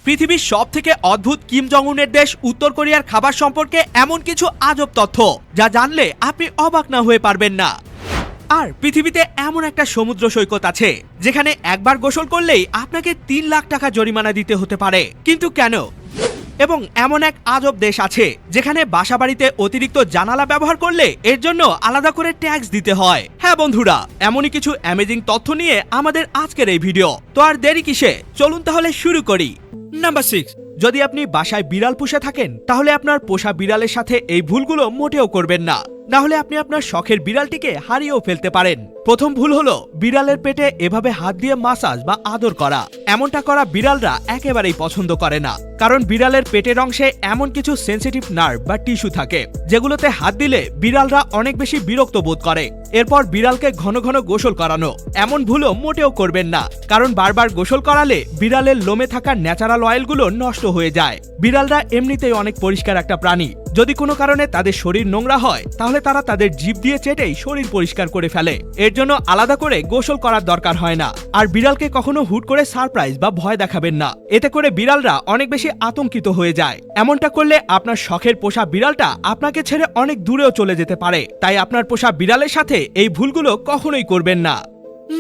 পৃথিবীর সবথেকে অদ্ভুত কিম জং উনের দেশ উত্তর কোরিয়ার খাবার সম্পর্কে এমন কিছু আজব তথ্য যা জানলে আপনি অবাক না হয়ে পারবেন না। আর পৃথিবীতে এমন একটা সমুদ্র সৈকত আছে যেখানে একবার গোসল করলেই আপনাকে ৩ লাখ টাকা জরিমানা দিতে হতে পারে। কিন্তু কেন? এবং এমন এক আজব দেশ আছে যেখানে বাসাবাড়িতে অতিরিক্ত জানালা ব্যবহার করলে এর জন্য আলাদা করে ট্যাক্স দিতে হয়। হ্যাঁ বন্ধুরা, এমনই কিছু অ্যামেজিং তথ্য নিয়ে আমাদের আজকের এই ভিডিও। তো আর দেরি কিসে, চলুন তাহলে শুরু করি। নাম্বার 6, যদি আপনি বাসায় বিড়াল পুষে থাকেন তাহলে আপনার পোষা বিড়ালের সাথে এই ভুলগুলো মোটেও করবেন না, না হলে আপনি আপনার শখের বিড়ালটিকে হারিয়েও ফেলতে পারেন। প্রথম ভুল হলো বিড়ালের পেটে এভাবে হাত দিয়ে মাসাজ বা আদর করা। এমনটা করা বিড়ালরা একেবারেই পছন্দ করে না, কারণ বিড়ালের পেটের অংশে এমন কিছু সেন্সিটিভ নার্ভ বা টিস্যু থাকে যেগুলোতে হাত দিলে বিড়ালরা অনেক বেশি বিরক্ত বোধ করে। এরপর বিড়ালকে ঘন ঘন গোসল করানো, এমন ভুলও মোটেও করবেন না, কারণ বারবার গোসল করালে বিড়ালের লোমে থাকা ন্যাচারাল অয়েলগুলো নষ্ট হয়ে যায়। বিড়ালরা এমনিতেই অনেক পরিষ্কার একটা প্রাণী, যদি কোনো কারণে তাদের শরীর নোংরা হয় তাহলে তারা তাদের জিভ দিয়ে চেটেই শরীর পরিষ্কার করে ফেলে। এর জন্য আলাদা করে গোসল করার দরকার হয় না। আর বিড়ালকে কখনো হুট করে সারপ্রাইজ বা ভয় দেখাবেন না, এতে করে বিড়ালরা অনেক বেশি আতঙ্কিত হয়ে যায়। এমনটা করলে আপনার শখের পোষা বিড়ালটা আপনাকে ছেড়ে অনেক দূরেও চলে যেতে পারে। তাই আপনার পোষা বিড়ালের সাথে এই ভুলগুলো কখনোই করবেন না।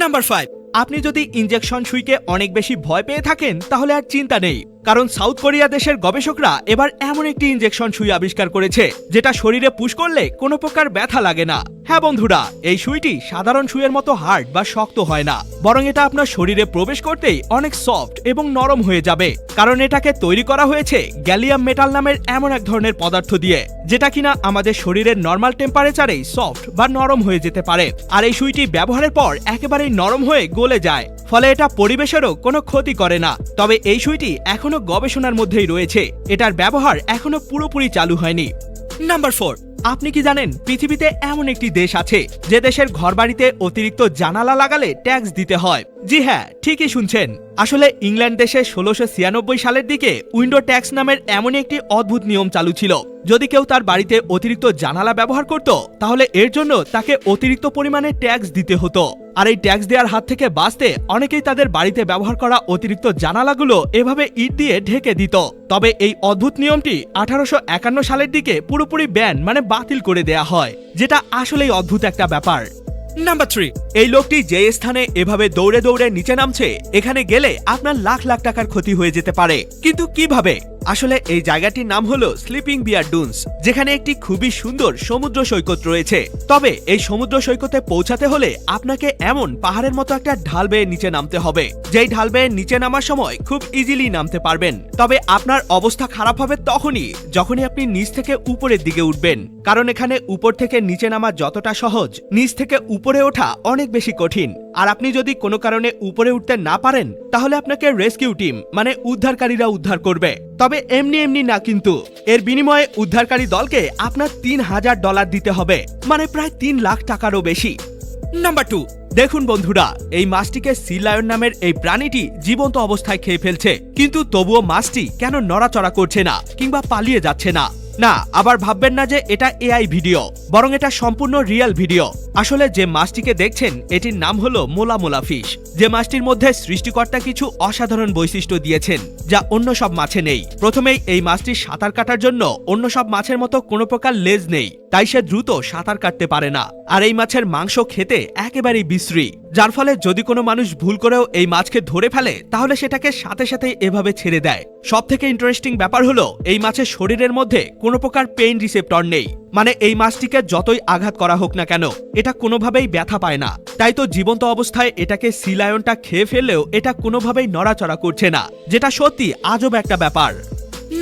নাম্বার 5, আপনি যদি ইনজেকশন সুইকে অনেক বেশি ভয় পেয়ে থাকেন তাহলে আর চিন্তা নেই, কারণ সাউথ কোরিয়া দেশের গবেষকরা এবার এমন একটি ইনজেকশন সুই আবিষ্কার করেছে যেটা শরীরে পুশ করলে কোনো প্রকার ব্যথা লাগে না। হ্যাঁ বন্ধুরা, এই সুইটি সাধারণ সুইয়ের মতো হার্ড বা শক্ত হয় না, বরং এটা আপনার শরীরে প্রবেশ করতেই অনেক সফট এবং নরম হয়ে যাবে, কারণ এটাকে তৈরি করা হয়েছে গ্যালিয়াম মেটাল নামের এমন এক ধরনের পদার্থ দিয়ে, যেটা কিনা আমাদের শরীরের নর্মাল টেম্পারেচারেই সফট বা নরম হয়ে যেতে পারে। আর এই সুইটি ব্যবহারের পর একেবারেই নরম হয়ে গলে যায়, ফলে এটা পরিবেশেরও কোনো ক্ষতি করে না। তবে এই সুইটি এখনো গবেষণার মধ্যেই রয়েছে, এটার ব্যবহার এখনো পুরোপুরি চালু হয়নি। নাম্বার 4, আপনি কি জানেন পৃথিবীতে এমন একটি দেশ আছে যে দেশের ঘরবাড়িতে অতিরিক্ত জানালা লাগালে ট্যাক্স দিতে হয়? জি হ্যাঁ, ঠিকই শুনছেন। আসলে ইংল্যান্ড দেশে 1696 সালের দিকে উইন্ডো ট্যাক্স নামের এমনই একটি অদ্ভুত নিয়ম চালু ছিল। যদি কেউ তার বাড়িতে অতিরিক্ত জানালা ব্যবহার করত তাহলে এর জন্য তাকে অতিরিক্ত পরিমাণে ট্যাক্স দিতে হতো। আর এই ট্যাক্স দেওয়ার হাত থেকে বাঁচতে অনেকেই তাদের বাড়িতে ব্যবহার করা অতিরিক্ত জানালাগুলো এভাবে ইট দিয়ে ঢেকে দিত। তবে এই অদ্ভুত নিয়মটি 1851 সালের দিকে পুরোপুরি ব্যান মানে বাতিল করে দেয়া হয়, যেটা আসলেই অদ্ভুত একটা ব্যাপার। নাম্বার 3, এই লোকটি যে স্থানে এভাবে দৌড়ে দৌড়ে নিচে নামছে এখানে গেলে আপনার লাখ লাখ টাকার ক্ষতি হয়ে যেতে পারে। কিন্তু কিভাবে? আসলে এই জায়গাটির নাম হলো স্লিপিং বিয়ার ডুনস, যেখানে একটি খুবই সুন্দর সমুদ্র সৈকত রয়েছে। তবে এই সমুদ্র সৈকতে পৌঁছাতে হলে আপনাকে এমন পাহাড়ের মতো একটা ঢাল বেয়ে নিচে নামতে হবে, যেই ঢাল বেয়ে নিচে নামার সময় খুব ইজিলি নামতে পারবেন। তবে আপনার অবস্থা খারাপ হবে যখনই আপনি নিচ থেকে উপরের দিকে উঠবেন, কারণ এখানে উপর থেকে নিচে নামা যতটা সহজ, নিচ থেকে উপরে ওঠা অনেক বেশি কঠিন। আর আপনি যদি কোনো কারণে উপরে উঠতে না পারেন তাহলে আপনাকে রেস্কিউ টিম মানে উদ্ধারকারীরা উদ্ধার করবে। তবে এমনি এমনি না, কিন্তু এর বিনিময়ে উদ্ধারকারী দলকে আপনার $3000 দিতে হবে, মানে প্রায় 3 লাখ টাকারও বেশি। নাম্বার 2, দেখুন বন্ধুরা, এই মাছটিকে সি লায়ন নামের এই প্রাণীটি জীবন্ত অবস্থায় খেয়ে ফেলছে, কিন্তু তবুও মাছটি কেন নড়াচড়া করছে না কিংবা পালিয়ে যাচ্ছে না? না, আবার ভাববেন না যে এটা এআই ভিডিও, বরং এটা সম্পূর্ণ রিয়েল ভিডিও। আসলে যে মাছটিকে দেখছেন এটির নাম হলো মোলা মোলা ফিশ। যে মাছটির মধ্যে সৃষ্টিকর্তা কিছু অসাধারণ বৈশিষ্ট্য দিয়েছেন যা অন্য সব মাছে নেই। প্রথমেই এই মাছটির সাঁতার কাটার জন্য অন্য সব মাছের মতো কোনো প্রকার লেজ নেই, তাই সে দ্রুত সাঁতার কাটতে পারে না। আর এই মাছের মাংস খেতে একেবারেই বিশ্রী, যার ফলে যদি কোনো মানুষ ভুল করেও এই মাছকে ধরে ফেলে তাহলে সেটাকে সাথে সাথে এভাবে ছেড়ে দেয়। সবথেকে ইন্টারেস্টিং ব্যাপার হলো এই মাছের শরীরের মধ্যে কোনো প্রকার পেইন রিসেপ্টর নেই, মানে এই মাছটিকে যতই আঘাত করা হোক না কেন এটা কোনোভাবেই ব্যথা পায় না। তাই তো জীবন্ত অবস্থায় এটাকে সি লায়নটা খেয়ে ফেললেও এটা কোনোভাবেই নড়াচড়া করছে না, যেটা সত্যি আজব একটা ব্যাপার।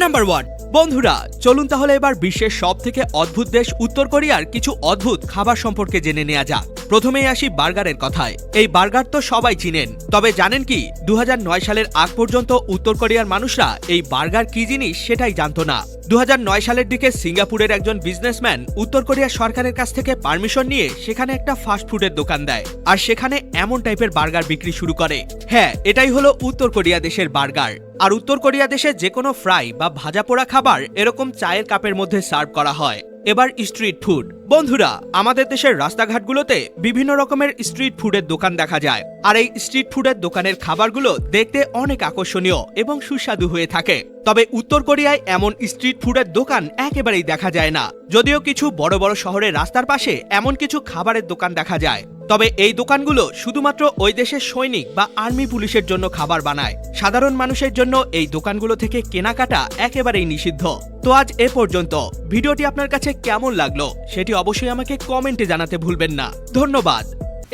নাম্বার 1, বন্ধুরা চলুন তাহলে এবার বিশ্বের সবথেকে অদ্ভুত দেশ উত্তর কোরিয়ার কিছু অদ্ভুত খাবার সম্পর্কে জেনে নেওয়া যাক। প্রথমেই আসি বার্গারের কথায়। এই বার্গার তো সবাই চিনেন, তবে জানেন কি 2009 সালের আগ পর্যন্ত উত্তর কোরিয়ার মানুষরা এই বার্গার কি জিনিস সেটাই জানতো না। 2009 সালের দিকে সিঙ্গাপুরের একজন বিজনেসম্যান উত্তর কোরিয়া সরকারের কাছ থেকে পারমিশন নিয়ে সেখানে একটা ফাস্টফুডের দোকান দেয়, আর সেখানে এমন টাইপের বার্গার বিক্রি শুরু করে। হ্যাঁ, এটাই হলো উত্তর কোরিয়া দেশের বার্গার। আর উত্তর কোরিয়া দেশে যে কোনো ফ্রাই বা ভাজা পোড়া খাবার এরকম চায়ের কাপের মধ্যে সার্ভ করা হয়। এবার স্ট্রিট ফুড। বন্ধুরা, আমাদের দেশের রাস্তাঘাটগুলোতে বিভিন্ন রকমের স্ট্রিট ফুডের দোকান দেখা যায়, আর এই স্ট্রিট ফুডের দোকানের খাবারগুলো দেখতে অনেক আকর্ষণীয় এবং সুস্বাদু হয়ে থাকে। তবে উত্তর কোরিয়ায় এমন স্ট্রিট ফুডের দোকান একেবারেই দেখা যায় না। যদিও কিছু বড় বড় শহরের রাস্তার পাশে এমন কিছু খাবারের দোকান দেখা যায়, তবে এই দোকানগুলো শুধুমাত্র ওই দেশের সৈনিক বা আর্মি পুলিশের জন্য খাবার বানায়। সাধারণ মানুষের জন্য এই দোকানগুলো থেকে কেনাকাটা একেবারেই নিষিদ্ধ। তো আজ এ পর্যন্ত। ভিডিওটি আপনার কাছে কেমন লাগলো সেটি অবশ্যই আমাকে কমেন্টে জানাতে ভুলবেন না। ধন্যবাদ।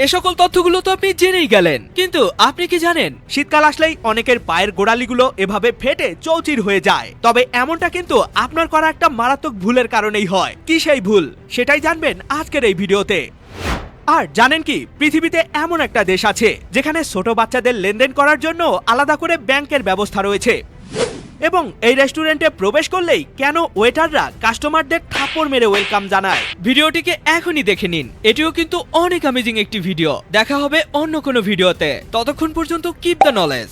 এ সকল তথ্যগুলো তো আপনি জেনেই গেলেন, কিন্তু আপনি কি জানেন শীতকাল আসলেই অনেকের পায়ের গোড়ালিগুলো এভাবে ফেটে চৌচির হয়ে যায়। তবে এমনটা কিন্তু আপনার করা একটা মারাত্মক ভুলের কারণেই হয়। কি সেই ভুল সেটাই জানবেন আজকের এই ভিডিওতে। আর জানেন কি, পৃথিবীতে এমন একটা দেশ আছে যেখানে ছোট বাচ্চাদের লেনদেন করার জন্য আলাদা করে ব্যাংকের ব্যবস্থা রয়েছে, এবং এই রেস্টুরেন্টে প্রবেশ করলেই কেন ওয়েটাররা কাস্টমারদের থাপ্পড় মেরে ওয়েলকাম জানায়। ভিডিওটিকে এখনই দেখে নিন, এটিও কিন্তু অনেক অ্যামেজিং একটি ভিডিও। দেখা হবে অন্য কোনো ভিডিওতে, ততক্ষণ পর্যন্ত কিপ দ্য নলেজ।